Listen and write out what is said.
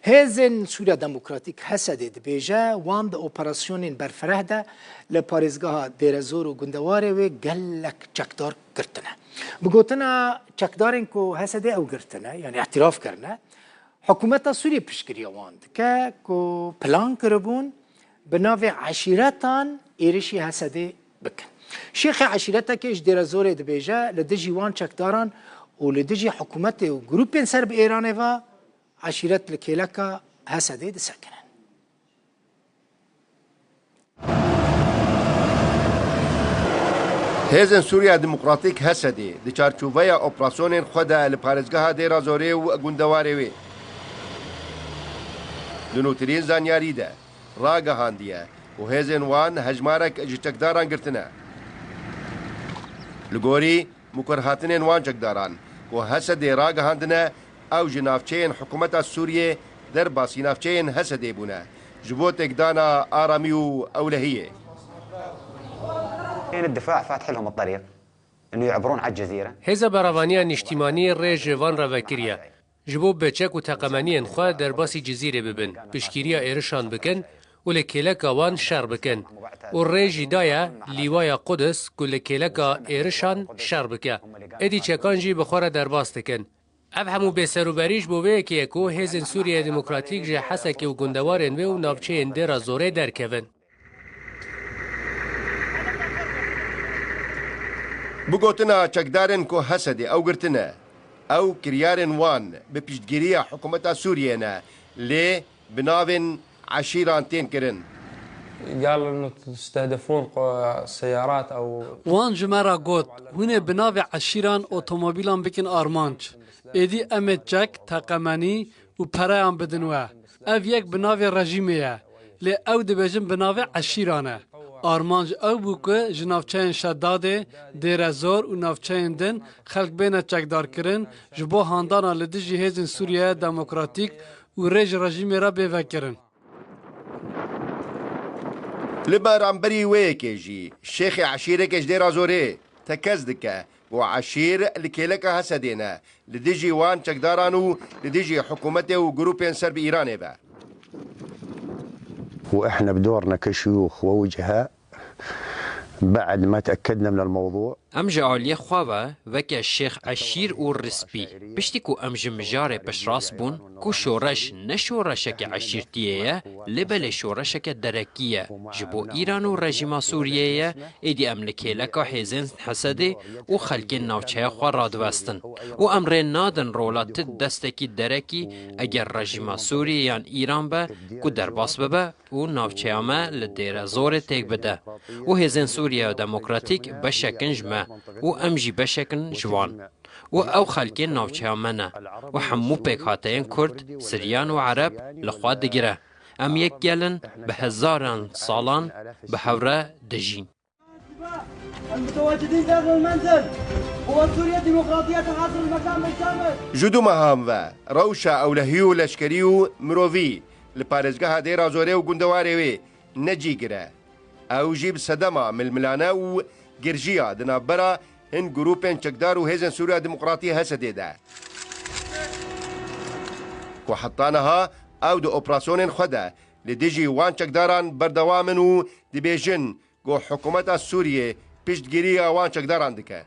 هزن سوريا ديمقراطيك حسد بيجا وان د اوبراسيونين برفره ده لپاريزگاه ديرزور و گندواره و گلك چکدار کرتنه بگوتنا چکدارن کو حسد او کرتنه يعني اعتراف کرنه حكومة سوريا بشكريا واند كو بلان كربون بناوي عشيرتان إيرشي هسدي بكن شيخ عشيرتا كيش ديرزور دبيجا لدجي وان چكداران ولدجي حكومة وجروبين سرب إيران فا عشيرت لكيلكا هسدي دسكنن هزن سوريا ديمقراطيك هسدي دي چارچوبيا اوبراسيونين خدا لپارزگاه ديرازوري و گندواري وي لنوترين زانياري ده راقا هاندية وهزن وان هجمارك جتكداران قرتنا لقوري مكرهاتنين وان جكداران وهسدي راقا هاندنا او جنافچين حكومة السورية در باسي نافچين هسدي بونا جبوتك دانا آراميو أولهية الدفاع فاتح لهم الطريق انه يعبرون على الجزيرة هزا برافانيا نشتيماني ريج فان رافاكريا جبو بچك و تقمانيين خوا در باسی جزيرة ببن بشكيريا إيرشان بكن و لكيلكا وان شر بكن و ريجي دايا ليوايا قدس كو لكيلكا إيرشان شر بكا ادي چكان جي بخورا در باس دكن اف همو بسروبريش بوه که اكو هزن سوريا ديمقراطيك جي حسك و گندوارن و نافچه اندرا زوره در كفن بگوتنا چکدارن کو حسدي او قرتنا او كريارن وان بپشتگیری حكومة سوريا لي بناوين عشيران تين كرن قالوا انه تستهدفون سيارات او وان جمرا قوت هنا بناوي عشيران اوتوموبيلان بكن ارمانج ايدي امت جاك تاقماني و پرايان بدنوا اف يك بناوي رجيمية لي او دبجن بناوي عشيرانه آرمانج او بوکه جنافچین شداده دیرزور و نافچین دن خلق بین چکدار کرن جبو هاندانا لدجی هزن سوریه دموکراتیک و رژ رژیم را بفکرن لبرانبري ويكيجي شيخ عشيرك ديرازوري تكزدك وعشير لكيلك هسدينا لديجي وان چكدارانو لديجي حكومته وجروبين سرب ايران با واحنا بدورنا كشيوخ ووجهاء بعد ما تأكدنا من الموضوع امج عالی خواه وکه الشيخ عشير و رسبي بشتكو امج مجار بشراس بون كو شورش نشورشك عشيرتيه لبل شورشك دركيه جبو ايران و رژیم سوريه ايدي املكي لك حزن حسدي و خلق ناوچه خو رادوستن و امر نادن رولات دستکی دركي اگر رژیم سوريه یان ایران به کو درباس به و ناوچه ما لدير زور تيك بده و حزن سوريه دموکراتیک بشکن جمع و امجی بشکن جوان و او خلکین ناوچه منه و حمو پیک هاتین کرد سریان و عرب لخواد دگیره ام یک گلن به هزاران سالان به هوره دجین المتواجدين داخل المنزل هو سوريا ديمقراطية حاصل المكان بالكامل جدو مهام و روشا اولهيو لشكريو مروفي لپارزگاه ديرازوري و گندواري وي نجي گره او جيب صدمه من الملانه و گرجيا دنابرا هن جروبين چكدار و هزن سوريا ديمقراطية هسدي ده وحطانها او دو اوبراسيونين خدا لديجي وان چكداران بردوامن و دبيجن جو حكومة سوريا پشتگیری وان چکداران دکه